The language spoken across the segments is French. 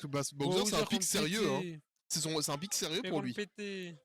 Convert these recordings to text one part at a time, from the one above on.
Parce que bah, Bowser, c'est un pic sérieux, hein. C'est un pic sérieux pour lui. Péter.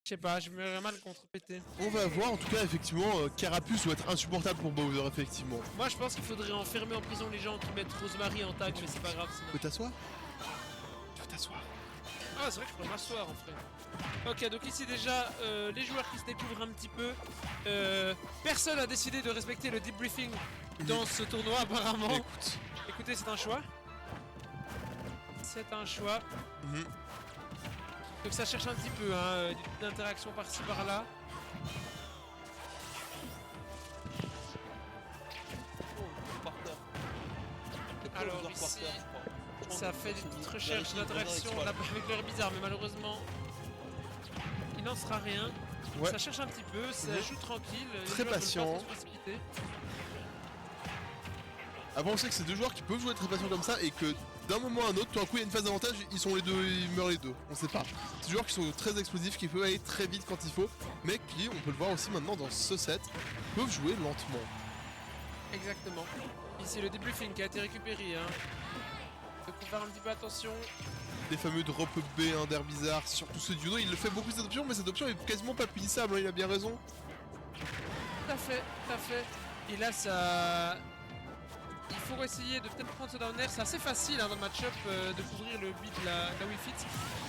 Je sais pas, je me verrais mal contre péter. On va voir, en tout cas, effectivement, Carapuce doit être insupportable pour Bowser, effectivement. Moi, je pense qu'il faudrait enfermer en prison les gens qui mettent Rosemary en tag, mais c'est pas grave sinon. Tu peux t'asseoir? Tu peux t'asseoir? Ah, c'est vrai que je pourrais m'asseoir en fait. Ok, donc ici déjà, les joueurs qui se découvrent un petit peu. Personne n'a décidé de respecter le debriefing dans ce tournoi apparemment. Écoutez, c'est un choix. C'est un choix. Donc ça cherche un petit peu, hein, d'interaction par-ci par-là. Alors ici, ça fait des petites recherches d'interaction avec l'air bizarre, mais malheureusement, il n'en sera rien. Ouais. Ça cherche un petit peu, ça joue tranquille. Très patient. Avant, on sait que c'est deux joueurs qui peuvent jouer très patient comme ça et que d'un moment à un autre, tout d'un coup, il y a une phase d'avantage, ils sont les deux, ils meurent les deux. On sait pas. C'est des joueurs qui sont très explosifs, qui peuvent aller très vite quand il faut, mais qui, on peut le voir aussi maintenant dans ce set, peuvent jouer lentement. Exactement. Ici, le debriefing qui a été récupéré. Hein. Donc, faut faire un petit peu attention. Les fameux drop B, un d'air bizarre, surtout ce Yuno, il le fait beaucoup cette option, mais cette option est quasiment pas punissable, hein, il a bien raison. Tout à fait, tout à fait. Et là, ça... Il faut essayer de peut-être prendre ce down air, c'est assez facile hein, dans le match-up de couvrir le beat de la Wii Fit.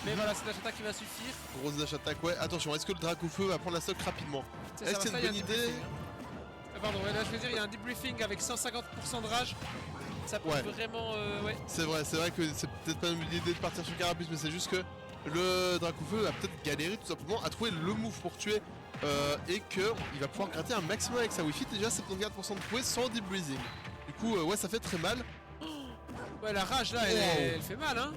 Mais voilà, c'est dash attack qui va suffire. Grosse dash attack, ouais. Attention, est-ce que le Dracofeu va prendre la stock rapidement? Est-ce que c'est une bonne idée? Pardon, là je veux dire, il y a un debriefing avec 150% de rage. Ça peut vraiment... ouais. C'est vrai que c'est peut-être pas une idée de partir sur Carapuce, mais c'est juste que le Dracofeu va peut-être galérer tout simplement à trouver le move pour tuer et qu'il va pouvoir gratter un maximum avec sa Wii Fit. Déjà 74% de couper sans deep breathing. Du coup, ouais, ça fait très mal. Ouais, la rage là, elle fait mal, hein.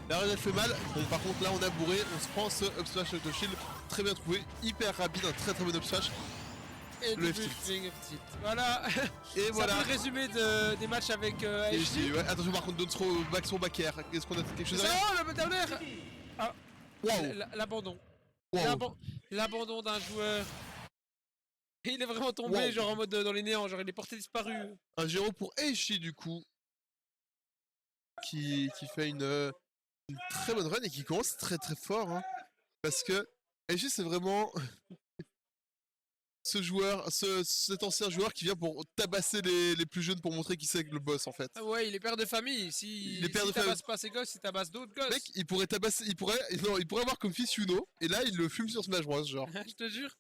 La rage, elle fait mal. Bon, par contre, là, on a bourré. On se prend ce up smash avec le shield. Très bien trouvé, hyper rapide, un très bon up smash. Et le F-tilt. Voilà. Et voilà. C'est le résumé des matchs avec HD. Ouais, attention, par contre, down throw back sur back air. Est-ce qu'on a quelque chose derrière? Oh, le down air. Ah. L'abandon. L'abandon d'un joueur. Et il est vraiment tombé, genre en mode dans les néants, genre il est porté disparu. Un 0 pour Eishi du coup. Qui fait une très bonne run et qui commence très fort. Hein, parce que Eishi c'est vraiment ce joueur, cet ancien joueur qui vient pour tabasser les plus jeunes pour montrer qui c'est le boss en fait. Ah ouais, il est père de famille. Si il tabasse pas ses gosses, il tabasse d'autres gosses. Mec, il pourrait tabasser, il pourrait avoir comme fils Yuno et là il le fume sur Smash Bros genre. Je te jure.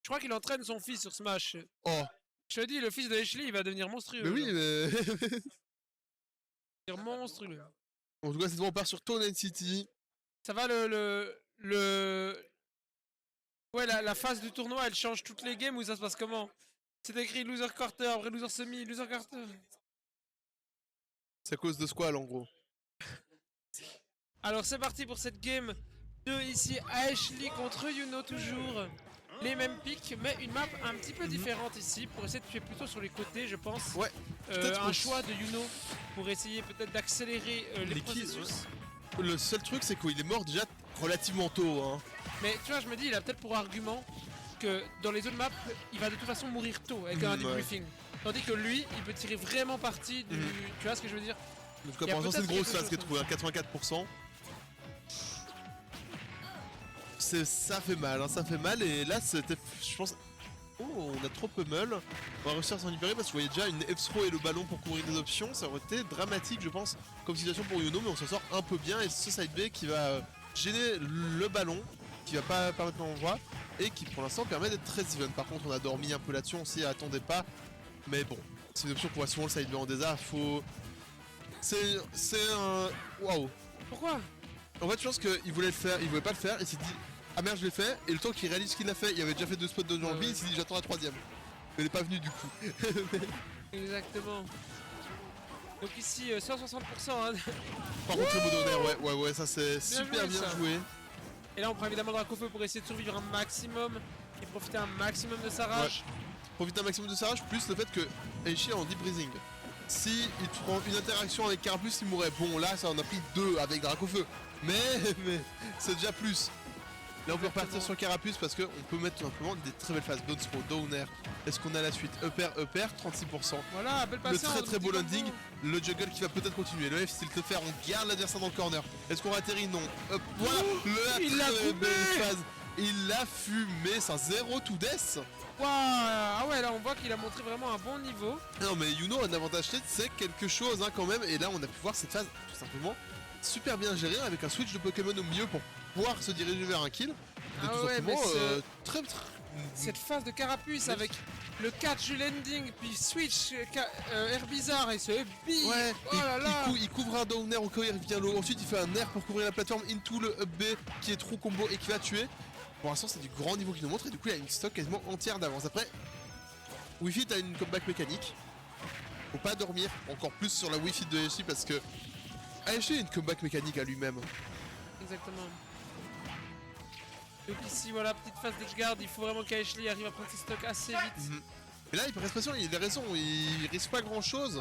Je crois qu'il entraîne son fils sur Smash. Oh. Je te dis, le fils de Ashley, il va devenir monstrueux. Mais oui, mais... il va devenir monstrueux. En tout cas, c'est bon, on part sur Town City. Ça va Ouais, la phase du tournoi, elle change toutes les games ou ça se passe comment? C'est écrit loser quarter, après loser semi, loser quarter. C'est à cause de Squall en gros. Alors c'est parti pour cette game de ici Ashley contre Yuno toujours. Les mêmes pics, mais une map un petit peu différente ici, pour essayer de tuer plutôt sur les côtés, je pense. Ouais. Un choix de Yuno pour essayer peut-être d'accélérer les processus. Le seul truc, c'est qu'il est mort déjà relativement tôt. Hein. Mais tu vois, je me dis, il a peut-être pour argument que dans les autres maps, il va de toute façon mourir tôt avec un debriefing. Tandis que lui, il peut tirer vraiment parti du... Tu vois ce que je veux dire? En tout cas, pour l'instant, c'est une grosse phase qui est trouvée à 84%. Ça fait mal, hein, ça fait mal. Et là, c'était, je pense... Oh, on a trop pummel. On va réussir à s'en libérer parce que vous voyez déjà une F-throw et le ballon pour couvrir des options. Ça aurait été dramatique, je pense, comme situation pour Yuno. Mais on s'en sort un peu bien. Et ce side B qui va gêner le ballon, qui va pas permettre l'envoi. Et qui, pour l'instant, permet d'être très even. Par contre, on a dormi un peu là-dessus. On s'y attendait pas. Mais bon, c'est une option qu'on voit souvent le side B en désert. Faut... C'est un... Waouh. Pourquoi? En fait, je pense qu'il voulait le faire. Il voulait pas le faire. Et s'est dit... Ah merde, je l'ai fait, et le temps qu'il réalise ce qu'il a fait, il avait déjà fait 2 spots de janvier, il s'est dit j'attends la 3ème. Mais il est pas venu du coup. Exactement. Donc ici, 160%. Hein. Par contre, très beau donner, ouais, ça c'est super bien joué. Et là, on prend évidemment Dracofeu pour essayer de survivre un maximum et profiter un maximum de sa rage. Ouais. Profiter un maximum de sa rage, plus le fait que Eishi est en deep breathing. Si il prend une interaction avec Carapuce, il mourrait. Bon, là, ça en a pris 2 avec Dracofeu. Mais c'est déjà plus. Là on peut repartir Exactement. sur Carapuce parce qu'on peut mettre tout simplement des très belles phases. Down throw, down air. Est-ce qu'on a la suite? Upper, 36%. Voilà, belle Le patience. très beau petit landing, combo. le juggle qui va peut-être continuer. Le F, s'il te faire, on garde l'adversaire dans le corner. Est-ce qu'on atterrit? Non. Hop, voilà, il l'a très coupé. belle phase. Il l'a fumé, c'est un 0 to death. Waouh. Ah ouais, là on voit qu'il a montré vraiment un bon niveau. Non mais Yuno a un avantage tête, c'est quelque chose hein, quand même. Et là on a pu voir cette phase tout simplement super bien gérée avec un switch de Pokémon au milieu pour pouvoir se diriger vers un kill. Et Ah tout ouais, simplement mais très cette phase de Carapuce Mais- avec le catch du landing, puis switch air bizarre et ce bille. Ouais, Oh là là. il couvre un down air au cas où il revient low. Ensuite il fait un air pour couvrir la plateforme into le up B qui est true combo et qui va tuer. Pour l'instant c'est du grand niveau qu'il nous montre et du coup il a une stock quasiment entière d'avance. Après, Wi-Fi t'as une comeback mécanique. Faut pas dormir encore plus sur la Wi-Fi de Ashley parce que Ashley a une comeback mécanique à lui-même. Exactement. Donc ici, voilà, petite phase d'edgeguard, il faut vraiment qu'Ashley arrive à prendre ses stocks assez vite. Et là il reste patient, il a raison, il risque pas grand chose.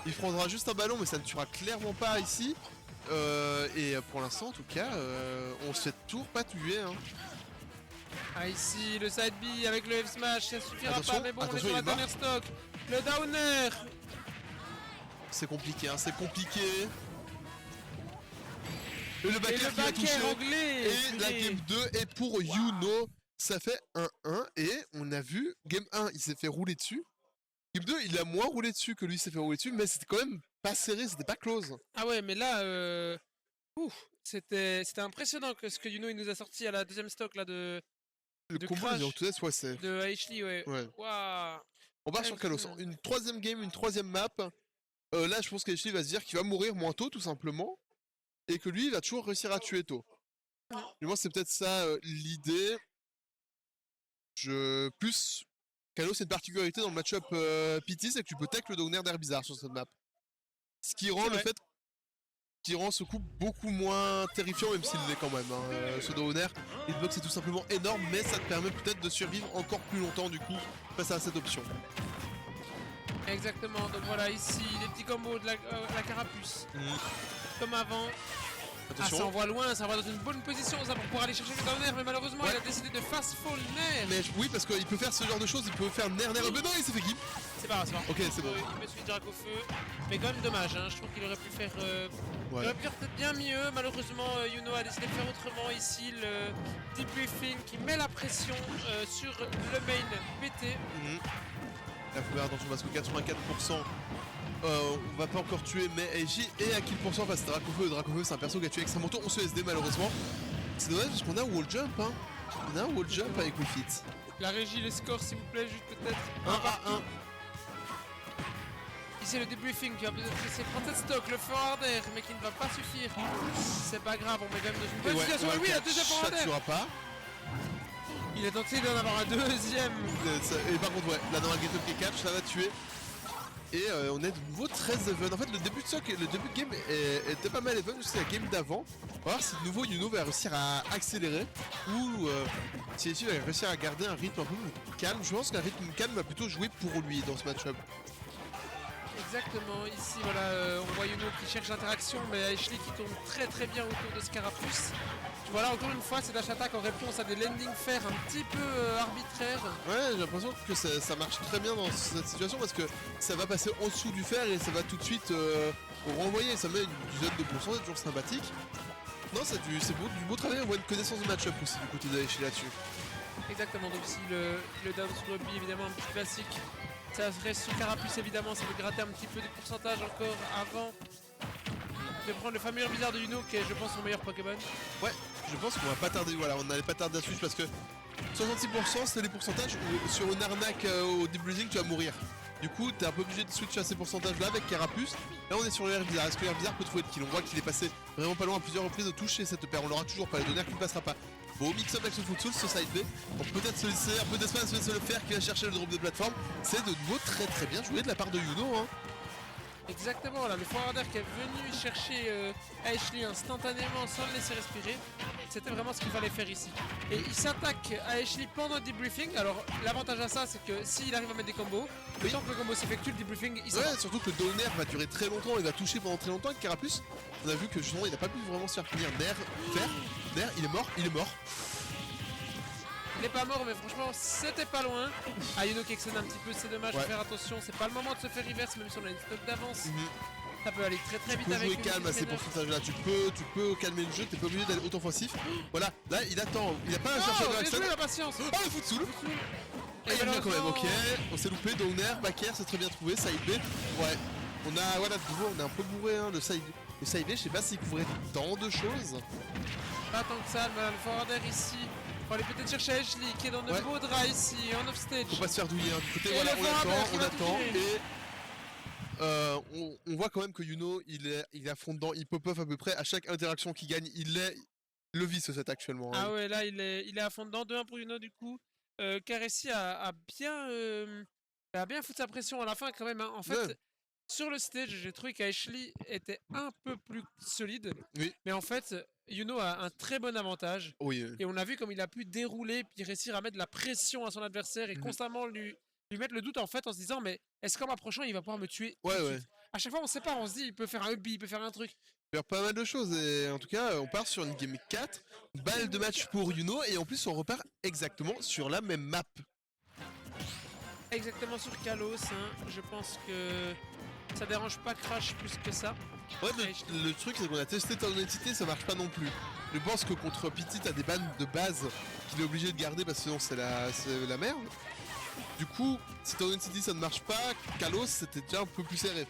Il prendra juste un ballon mais ça ne tuera clairement pas ici. Et pour l'instant en tout cas, on se fait toujours pas tuer. Hein. Ah ici, le side B avec le F smash, ça suffira Attention, pas, mais bon, on est attention, sur la il est mort. dernière stock. Le downer. C'est compliqué, hein, c'est compliqué. Et le back Et le air qui va back toucher. air anglais. Et la game 2 est pour Yuno. Ça fait 1-1 et on a vu game 1 il s'est fait rouler dessus. Game 2 il a moins roulé dessus que lui s'est fait rouler dessus mais c'était quand même pas serré, c'était pas close. Ah ouais, mais là, c'était impressionnant que ce que Yuno il nous a sorti à la deuxième stock là de Le combo crash. de Orthodox, ouais c'est... de Ashley, ouais. Ouais. Waouh. On part sur Kalos. Une troisième game, une troisième map. Là je pense qu'Ashley va se dire qu'il va mourir moins tôt tout simplement. Et que lui il va toujours réussir à tuer tôt. Du moins c'est peut-être ça l'idée. Plus Kalos c'est une particularité dans le match-up PT, c'est que tu peux tech le downer d'air bizarre sur cette map. Ce qui rend C'est le vrai. fait qui rend ce coup beaucoup moins terrifiant même s'il l'est quand même. Hein. Ce downer, hitbox est tout simplement énorme mais ça te permet peut-être de survivre encore plus longtemps du coup face à cette option. Exactement, donc voilà ici les petits combos de la carapuce. Comme avant. Ah, ça Attention. envoie loin, ça va dans une bonne position ça pour pouvoir aller chercher le downer, mais malheureusement Ouais. il a décidé de fast fall nair. Mais oui parce qu'il peut faire ce genre de choses, il peut faire nair. Mais non il s'est fait gimp. C'est pas grave, c'est pas grave. Ok c'est bon. Il met celui de Drac au feu. Mais quand même dommage, hein. Je trouve qu'il aurait pu faire. Il Ouais. aurait pu faire peut-être bien mieux. Malheureusement, Yuno a décidé de faire autrement ici. Le debriefing qui met la pression sur le main PT. La première attention parce que 84%. On va pas encore tuer mais Eiji est à kill pourcent face à Dracofeu. Dracofeu c'est un perso qui a tué extrêmement tôt, on se SD malheureusement. C'est dommage parce qu'on a un wall jump hein. On a un wall jump avec Wii Fit. La régie, les scores s'il vous plaît, juste peut-être. 1 à 1. Ici le debriefing qui va peut-être essayer de prendre cette stock, le forward air, mais qui ne va pas suffire. C'est pas grave, on met quand même dans une bonne situation. Et oui, la deuxième forward ça air. tuera pas. Il est tenté d'en avoir un deuxième. Et par contre ouais, la normal get up qui catch, ça va tuer. Et on est de nouveau très even. En fait le début de game était pas mal even parce que c'est la game d'avant. On va voir si de nouveau Yuno va réussir à accélérer ou si il va réussir à garder un rythme un peu plus calme. Je pense qu'un rythme calme va plutôt jouer pour lui dans ce match-up. Exactement, ici voilà, on voit Yuno qui cherche l'interaction, mais Ashley qui tourne très bien autour de Scarapuce. Voilà, encore une fois, c'est dash attack en réponse à des landing fair un petit peu arbitraires. Ouais, j'ai l'impression que ça marche très bien dans cette situation parce que ça va passer en dessous du fer et ça va tout de suite renvoyer. Ça met une dizaine de pourcents, c'est toujours sympathique. Non, c'est du beau travail, on voit une connaissance de match-up aussi du côté d'Aichi là-dessus. Exactement, donc ici le down sur le B, évidemment un petit classique. Ça reste sur Carapuce évidemment, ça peut gratter un petit peu de pourcentage encore avant de prendre le fameux bizarre de Yuno qui est je pense son meilleur Pokémon. Ouais, je pense qu'on va pas tarder, voilà, on n'allait pas tarder à switch parce que 66% c'est les pourcentages où sur une arnaque au debriefing tu vas mourir. Du coup t'es un peu obligé de switcher à ces pourcentages là avec Carapuce. Là on est sur le air bizarre, est-ce que l'air bizarre peut trouver de kill? On voit qu'il est passé vraiment pas loin à plusieurs reprises de toucher cette paire, on l'aura toujours pas, le donner qui ne passera pas. Beau mix-up avec ce foot soul, ce side B, pour peut-être se laisser un peu d'espace, se laisser le faire qui va chercher le drop de plateforme. C'est de nouveau très bien joué de la part de Yuno hein. Exactement, là, le forwarder qui est venu chercher Ashley instantanément sans le laisser respirer. C'était vraiment ce qu'il fallait faire ici. Et il s'attaque à Ashley pendant le debriefing. Alors l'avantage à ça c'est que s'il arrive à mettre des combos, le temps que le combo s'effectue, le debriefing il s'en va. Ouais, surtout que le downer va durer très longtemps, il va toucher pendant très longtemps avec Carapuce. On a vu que justement il n'a pas pu vraiment se faire finir. Nair, il est mort. Il est pas mort, mais franchement, c'était pas loin. Ah, Yuno qui excède un petit peu, c'est dommage, Ouais. faut faire attention. C'est pas le moment de se faire reverse, même si on a une stock d'avance. Mhm. Ça peut aller très Tu vite peux avec jouer le calme à ces trainer. pourcentages-là. Tu peux calmer le jeu. T'es pas obligé d'aller autant offensif. Voilà, là il attend. Il a pas à chercher Oh, le bien Axel. joué la patience. Oh, le foot soul. Et Il vient quand même, ok. malheureusement- On s'est loupé. Downer, backer, c'est très bien trouvé. Side B. Ouais. On a, voilà, de nouveau, on est un peu bourré. Hein, le side B, je sais pas s'il couvrait tant de choses. Pas tant que ça, le forwarder ici. On va aller peut-être chercher Ashley qui est dans de Ouais. beaux draps ici, en offstage. Faut pas se faire douiller. Hein. Du côté, Et voilà, le on forwarder attend, qui on va attend. toucher. Et on voit quand même que Yuno, il est à fond dedans. Il pop-off à peu près à chaque interaction qu'il gagne. Il est le vice ce set actuellement. Hein. Ah ouais, là il est à fond dedans, 2-1 pour Yuno du coup. Caressi a bien foutu sa pression à la fin quand même. Hein. En fait, Ouais. sur le stage, j'ai trouvé qu'Ashley était un peu plus solide. Oui. Mais en fait, Yuno a un très bon avantage. Oui. Et on a vu comme il a pu dérouler puis réussir à mettre de la pression à son adversaire et Mhm. constamment lui mettre le doute en fait en se disant mais est-ce qu'en m'approchant il va pouvoir me tuer tout Ouais, de ouais. suite. À chaque fois on sait pas, on se dit il peut faire un hubby, il peut faire un truc. Faire pas mal de choses et en tout cas on part sur une game 4, balle de match pour Yuno et en plus on repart exactement sur la même map. Exactement sur Kalos, hein. Je pense que ça dérange pas Crash plus que ça. Ouais, le truc c'est qu'on a testé ton identité, ça marche pas non plus. Je pense que contre Pity t'as des bannes de base qu'il est obligé de garder parce que sinon c'est la merde. Du coup, si ton identity ça ne marche pas, Kalos c'était déjà un peu plus serré.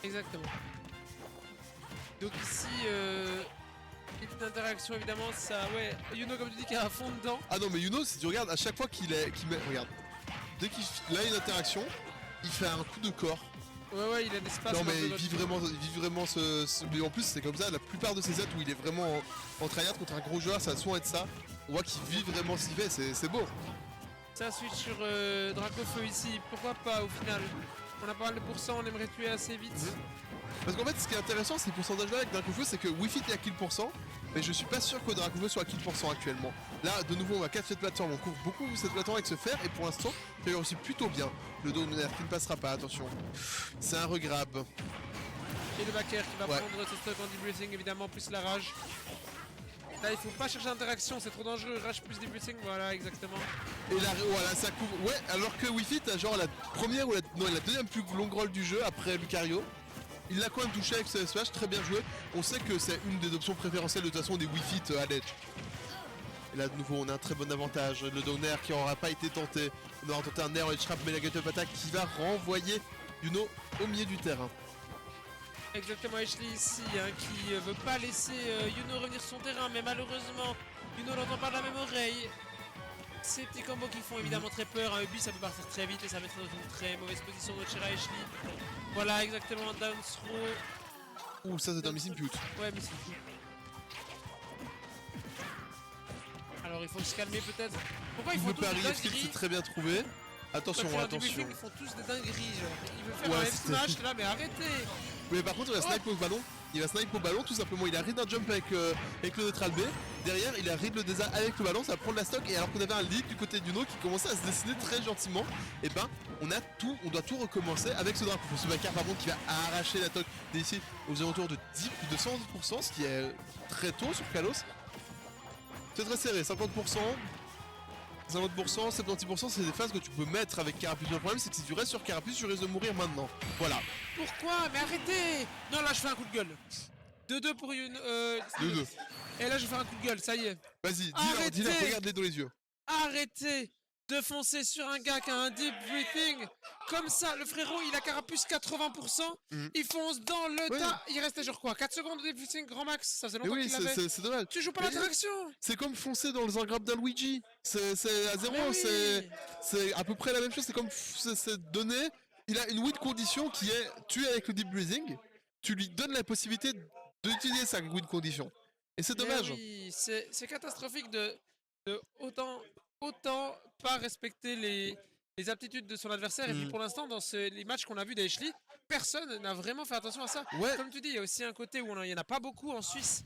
Exactement. Donc ici, petite interaction évidemment, ça, ouais, Yuno comme tu dis qui est à fond dedans. Ah non mais Yuno, si tu regardes à chaque fois qu'il met, regarde, dès qu'il a une interaction, il fait un coup de corps. Ouais, il a l'espace. Non mais il vit vraiment mais en plus c'est comme ça, la plupart de ces sets où il est vraiment en tryhard contre un gros joueur, ça va souvent être ça. On voit qu'il vit vraiment ce qu'il fait, c'est beau. Ça switch sur Dracofeu ici, pourquoi pas au final. On a pas mal de pourcents, on aimerait tuer assez vite. Parce qu'en fait ce qui est intéressant ces pourcentages là avec Dracofeu c'est que Wi-Fi est à kill %, mais je suis pas sûr que Dracofeu soit à kill % actuellement. Là de nouveau on va 4 cette plateforme, on couvre beaucoup cette plateforme avec ce fer et pour l'instant il réussit plutôt bien. Le Downer qui ne passera pas, attention. C'est un regrab. Et le backer qui va Ouais. prendre ce stock en debriefing évidemment, plus la rage. Là il faut pas chercher d'interaction, c'est trop dangereux, rage plus debriefing, voilà exactement. Et là, voilà, ça couvre. Ouais, alors que Wi-Fi, t'as genre la première ou la deuxième plus longue roll du jeu après Lucario. Il l'a quand même touché avec ce SVH, très bien joué. On sait que c'est une des options préférentielles de toute façon des Wi-Fi à l'edge. Et là, de nouveau, on a un très bon avantage. Le downer qui n'aura pas été tenté. On aura tenté un air edge trap, mais la gut up attack qui va renvoyer Yuno au milieu du terrain. Exactement, Ashley ici hein, qui veut pas laisser Yuno revenir sur son terrain, mais malheureusement Yuno n'entend pas de la même oreille. Ces petits combos qui font évidemment très peur, un Ubi ça peut partir très vite et ça mettra dans une très mauvaise position notre cher Ashley. Voilà exactement un down throw. Ouh, ça c'est un missing pute. Ouais mais c'est tout. Alors il faut se calmer peut-être. Pourquoi ils Il font veut tous pas des arriver, c'est dingueries? très bien trouvé. Attention, Quand attention. ils font tous des dingueries genre. Il veut faire Ouais, un F c'était- smash là mais arrêtez. Mais par contre, il va snipe au ballon. Il va snipe au ballon, tout simplement. Il a read un jump avec le neutral B. Derrière, il a read le désert avec le ballon. Ça va prendre la stock. Et alors qu'on avait un lead du côté d'Uno qui commençait à se dessiner très gentiment, et ben, on doit tout recommencer avec ce drapeau. Ce backer, par contre, qui va arracher la toque d'ici aux alentours de 110%, ce qui est très tôt sur Kalos. C'est très serré, 50%. 50%, 70%, c'est des phases que tu peux mettre avec Carapuce. Le problème, c'est que si tu restes sur Carapuce, tu risques de mourir maintenant. Voilà. Pourquoi? Mais arrêtez! Non, là, je fais un coup de gueule. 2-2 pour une. 2-2. Et là, je fais un coup de gueule, ça y est. Vas-y, Arrêtez. dis-leur, regarde-les dans les yeux. Arrêtez de foncer sur un gars qui a un deep breathing. Comme ça, le frérot, il a Carapuce 80%. Mhm. Il fonce dans le Ouais. tas. Il restait genre quoi? 4 secondes de deep breathing, grand max. Ça faisait Mais longtemps oui, qu'il l'avait. c'est dommage. Tu joues pas Mais- l'interaction. C'est comme foncer dans le engrappe d'un Luigi. C'est à zéro, Mais oui. c'est à peu près la même chose. C'est comme c'est donné. Il a une win condition qui est tuer avec le deep breathing. Tu lui donnes la possibilité d'utiliser sa win condition. Et c'est Mais dommage. oui, c'est catastrophique de autant pas respecter les aptitudes de son adversaire. Et puis Mm. pour l'instant, dans les matchs qu'on a vus d'Ashley, personne n'a vraiment fait attention à ça. Ouais. Comme tu dis, il y a aussi un côté où il n'y en a pas beaucoup en Suisse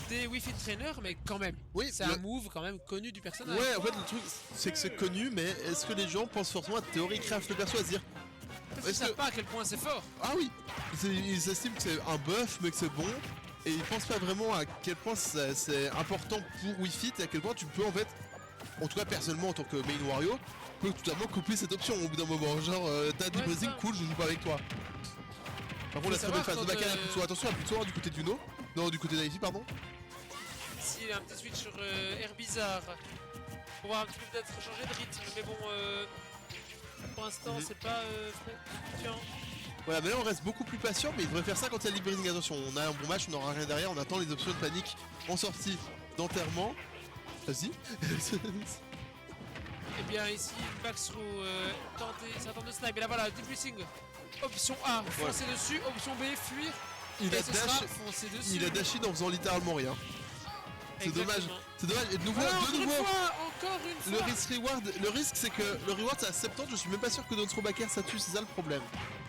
des Wi-Fi trainers, mais quand même, Oui, c'est un move quand même connu du personnage. Ouais, en fait, le truc, c'est que c'est connu, mais est-ce que les gens pensent forcément à Theory Craft le perso à se dire Parce qu'ils savent pas à quel point c'est fort. ah oui, ils estiment que c'est un buff, mais que c'est bon, et ils pensent pas vraiment à quel point c'est important pour Wi-Fi et à quel point tu peux en fait en tout cas personnellement en tant que main Wario, peut totalement couper cette option au bout d'un moment. Genre t'as deep Ouais, breathing, ça. cool, je joue pas avec toi. Par contre la très belle phase de Baccarat, plutôt attention à plutôt du côté d'Uno. Non, du côté d'Icy, pardon. Ici, il y a un petit switch sur Air Bizarre. Pour voir un petit peu peut-être changer de rythme, mais bon, pour l'instant, c'est pas tiens. Voilà, mais là on reste beaucoup plus patient, mais il devrait faire ça quand il y a le deep breathing. Attention, on a un bon match, on n'aura rien derrière, on attend les options de panique en sortie d'enterrement. Vas-y. Et bien ici, backthrow, ça tente de snipe, et là voilà, deep breathing. Option A, foncer dessus, option B, fuir. Il et a ce sera dash, foncer dessus. il a dashé en faisant littéralement rien. C'est dommage, c'est dommage. Et de nouveau, voilà, de nouveau, encore une le fois. risk reward, le risque c'est que le reward c'est à 70, je suis même pas sûr que notre backer ça tue, c'est ça le problème.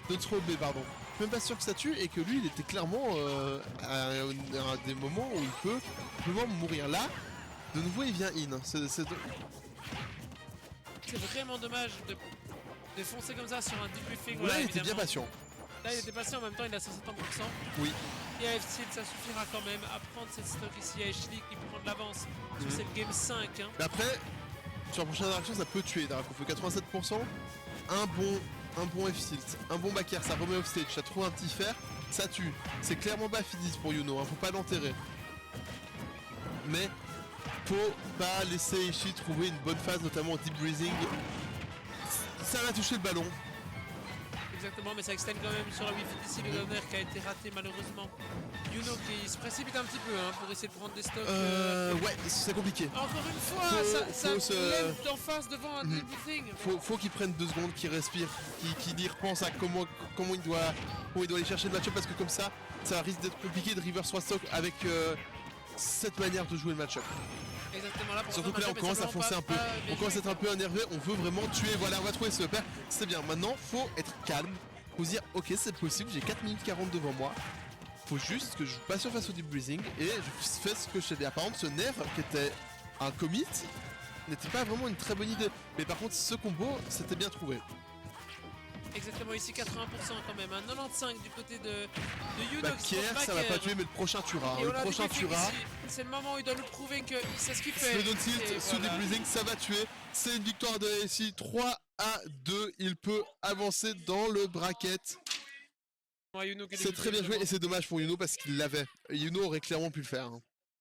Notre B pardon. Je suis même pas sûr que ça tue et que lui il était clairement à des moments où il peut simplement mourir. Là, de nouveau il vient in. C'est vraiment dommage de foncer comme ça sur un deep briefing. Là Voilà, il était bien patient. Là il était patient, en même temps il a 170%. Oui. Et à F-Steel ça suffira quand même à prendre cette stock ici à Ashley qui prend de l'avance sur cette game 5. Hein. Mais après, sur la prochaine interaction ça peut tuer. Draco fait 87%. Un bon F-Tilt, un bon backer, ça remet off stage, ça trouve un petit fer, ça tue. C'est clairement pas fini pour Yuno, hein, faut pas l'enterrer. Mais faut pas laisser Ishii trouver une bonne phase, notamment au deep breathing. Ça va toucher le ballon. Exactement, mais ça extend quand même sur la Wi-Fi d'ici le donner qui a été raté malheureusement. Yuno qui se précipite un petit peu hein, pour essayer de prendre des stocks. Ouais, c'est compliqué. Encore une fois, ça lève d'en face devant un deep briefing. Faut qu'il prenne 2 secondes, qu'il respire, qu'il y repense à comment il doit aller chercher le match-up parce que comme ça risque d'être compliqué de reverse 3 stocks avec cette manière de jouer le match-up. Exactement, là, surtout que là on commence à foncer un peu, on commence à être un peu énervé, on veut vraiment tuer, voilà on va trouver ce repère, c'est bien, maintenant faut être calme, faut se dire ok c'est possible, j'ai 4 minutes 40 devant moi, faut juste que je joue pas sur face au deep breathing et je fais ce que je sais bien. Par exemple ce nerf qui était un commit n'était pas vraiment une très bonne idée, mais par contre ce combo c'était bien trouvé. Exactement, ici 80% quand même, un 95 du côté de Yuno. Backer, ça va pas tuer, mais le prochain tuera. Le prochain tuera. C'est le moment où il doit nous prouver que c'est ce qu'il fait. Le down tilt sous deep breathing, ça va tuer. C'est une victoire de ASI 3-2. Il peut avancer dans le bracket. Ouais, c'est très bien joué et c'est dommage pour Yuno parce qu'il l'avait. Yuno aurait clairement pu le faire. Hein.